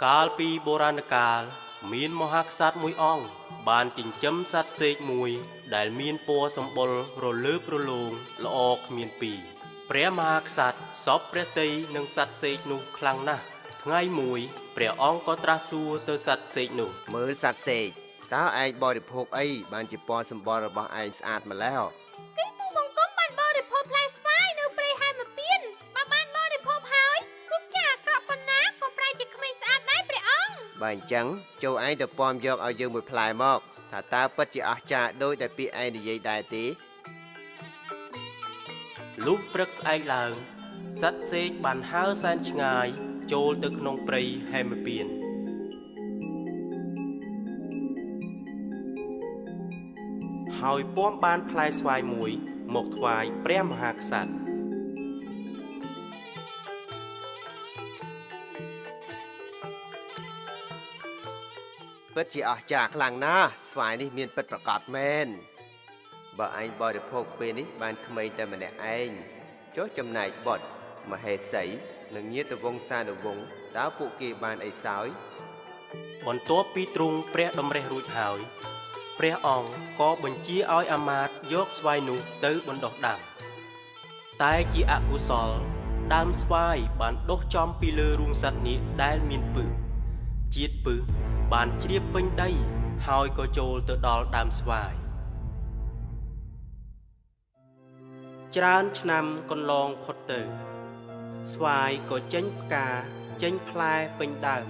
កាលពីបុរាណកាលមានមហាក្សត្រមួយអង្គបានចិញ្ចឹមសត្វសេកមួយដែលមានពណ៌សម្បុររលើបរលោងល្អគ្មានពីរព្រះមហាក្សត្រសពព្រះទ័យនឹងសត្វសេកនោះខ្លាំងណាស់ថ្ងៃមួយព្រះអង្គក៏ត្រាស់សួរទៅសត្វសេកនោះមើលសត្វសេកតើឯងបរិភោគអីបានជាពណ៌សម្បុររបស់ឯងស្អាតម្ល៉េះគេទូបង្គំបានបរិភោគផ្លែស្វាយនៅព្រៃហែមពៀនបើបានបរិភោគហើយរូបចាអាក្រក់ប៉ុណ្ណាក៏ប្រែជាក្មេងស្អាតដែរព្រះអង្គបើអញ្ចឹងចូលឯងទៅប៉មយកឲ្យយើងមួយផ្លែមកថាតើពិតជាអស្ចារ្យដូចតែពាក្យឯងនិយាយដែរទេលុះព្រឹកស្អែកឡើងសត្វសេកបានហើរសែនឆ្ងាយចូលទៅក្នុងព្រៃហែមពៀនហើយពំបានផ្លែស្វាយមួយមកថ្វាយព្រះមហាក្សត្រពិតជាអស្ចារ្យខ្លាំងណាស់ស្វាយនេះមានពិតប្រាកដមែនបើឯងបរិភោគពេលនេះបានក្មេងតែម្នាក់ឯងចុះចំណែកបុត្រមហេសីនិងញាតិវង្សានុវង្សតើពួកគេបានអីសោយបន្ទាប់ពីទ្រង់ព្រះតម្រិះរួចហើយព្រះអង្គក៏បញ្ជាឲ្យអាមាត្យយកស្វាយនោះទៅបណ្ដុះដាំតែជាអកុសលដើមស្វាយបានដុះចំពីលើរូងសត្វនេះដែលមានពឹសជាតិពឹសបានជ្រាបពេញដីហើយក៏ចូលទៅដល់ដើមស្វាយច្រើនឆ្នាំកន្លងផុតទៅស្វាយក៏ចេញផ្កាចេញផ្លែពេញដើម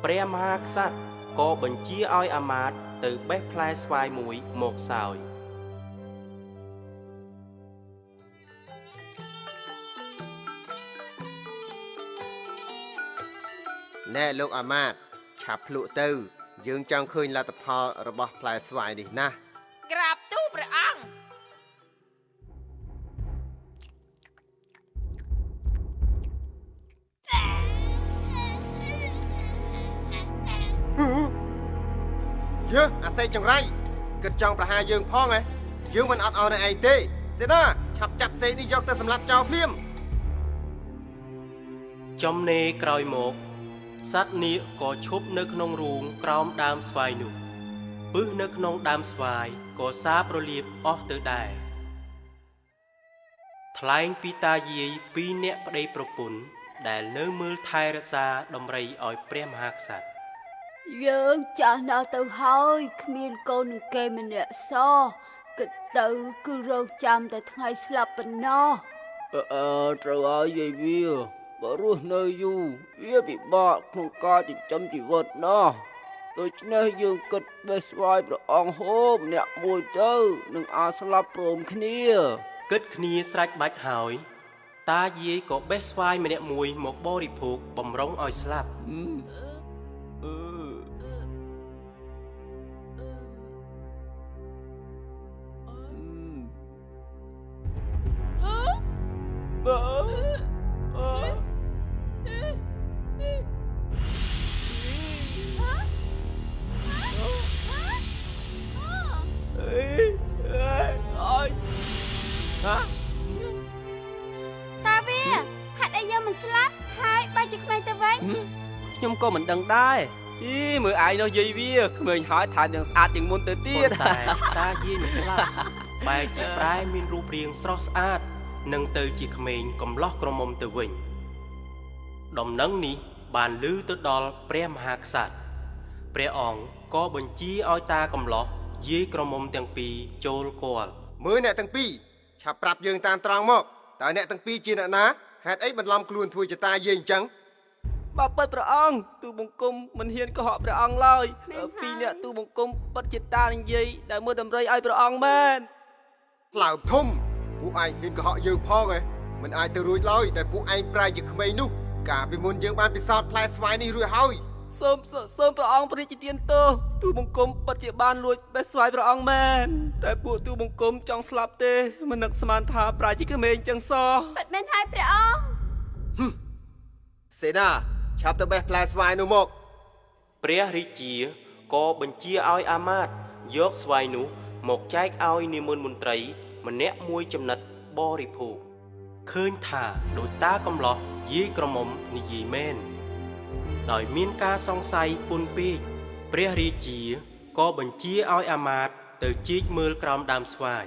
ព្រះមហាក្សត្រក៏បញ្ជាឲ្យអាមាត្យទៅបេះផ្លែស្វាយមួយមកសោយណែលោកអាមាត្យឆាប់ភ្លក់ទៅយើងចង់ឃើញលទ្ធផលរបស់ផ្លែស្វាយនេះណាក្រាបទូលព្រះអង្គយើអាសេកចង្រៃគិតចង់ប្រហារយើងផងហ៎យើងមិនអត់អោនឯងទេសេណាឆាប់ចាប់សេកនេះយកទៅសម្លាប់ចោលភ្លាមចំណេរក្រោយមកសត្វនាគក៏ឈប់នៅក្នុងរូងក្រោមដើមស្វាយនោះពឹសនៅក្នុងដើមស្វាយក៏សាបរលាបអស់ទៅដែរថ្លែងពីតាយាយពីរនាក់ប្តីប្រពន្ធដែលនៅមើលថែរក្សាដំរីឲ្យព្រះមហាក្សត្រយើងចាស់ណាស់ទៅហើយគ្មានកូននឹងគេម្នាក់សោះគិតទៅគឺរងចាំតែថ្ងៃស្លាប់ប៉ុណ្ណោះត្រូវហើយយាយវាបើរស់នៅយូរវាពិបាកក្នុងការចិញ្ចឹមជីវិតណាស់ដូច្នេះយើងគិតបេះស្វាយព្រះអង្គហូបអ្នកមួយទៅនឹងអាចស្លាប់ព្រមគ្នាគិតគ្នាស្រេចបាច់ហើយតាយាយក៏បេះស្វាយម្នាក់មួយមកបរិភោគបំរុងឲ្យស្លាប់តាវាហេតុអីយើងមិនស្លាប់ហើយបែរជាក្មេងទៅវិញខ្ញុំក៏មិនដឹងដែរមើលឯងនោះយាយវាក្មេងហើយថែមទាំងស្អាតជាងមុនទៅទៀតតែតាយាយមិនស្លាប់បែរជាប្រែមានរូបរាងស្រស់ស្អាតនឹងទៅជាក្មេងកំឡោះក្រមុំទៅវិញដំណឹងនេះបានឮទៅដល់ព្រះមហាក្សត្រព្រះអង្គក៏បញ្ជាឲ្យតាកំឡោះយាយក្រមុំទាំងពីរចូលគាល់មើលអ្នកទាំងពីរឆាប់ប្រាប់យើងតាមត្រង់មកតើអ្នកទាំងពីរជាអ្នកណាហេតុអីបន្លំខ្លួនធ្វើជាតាយាយអញ្ចឹងបើពិតព្រះអង្គទូបង្គំមិនហ៊ានកុហកព្រះអង្គឡើយពីរអ្នកទូបង្គំពិតជាតានឹងយាយដែលមើលតម្រៃឲ្យព្រះអង្គមែនក្លើបធំពួកឯងហ៊ានកុហកយើងផងហ៎មិនអាចទៅរួចឡើយដែលពួកឯងប្រែជាក្មេងនោះកាលពីមុនយើងបានពិសោធន៍ផ្លែស្វាយនេះរួចហើយសូមព្រះអង្គព្រះរាជទានទោសទូបង្គំពិតជាបានលួចបេះស្វាយព្រះអង្គមែនតែពួកទូបង្គំចង់ស្លាប់ទេមិននឹកស្មានថាប្រែជាក្មេងចឹងសោះពិតមែនហើយព្រះអង្គសេនាឆាប់ទៅបេះផ្លែស្វាយនោះមកព្រះរាជាក៏បញ្ជាឲ្យអាមាត្យយកស្វាយនោះមកចែកឲ្យនាមមន្ត្រីម្នាក់មួយចំណិតបរិភោគឃើញថាដោយតាកំឡោះយាយក្រមុំនិយាយមែន ដោយមានការសង្ស័យពន់ពេកព្រះរាជាក៏បញ្ជាឲ្យអាមាត្យទៅជីកមើលក្រោមដើមស្វាយ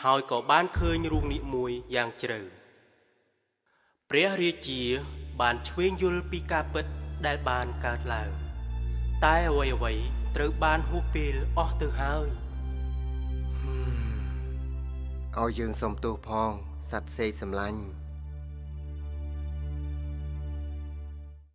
ហើយក៏បានឃើញរូងនាគមួយយ៉ាងជ្រៅព្រះរាជាបានឆ្វេងយល់ពីការពិតដែលបានកើតឡើងតែអ្វីៗត្រូវបានហួសពេលអស់ទៅហើយឲ្យយើងសុំទោសផងសត្វសេកសម្លាញ់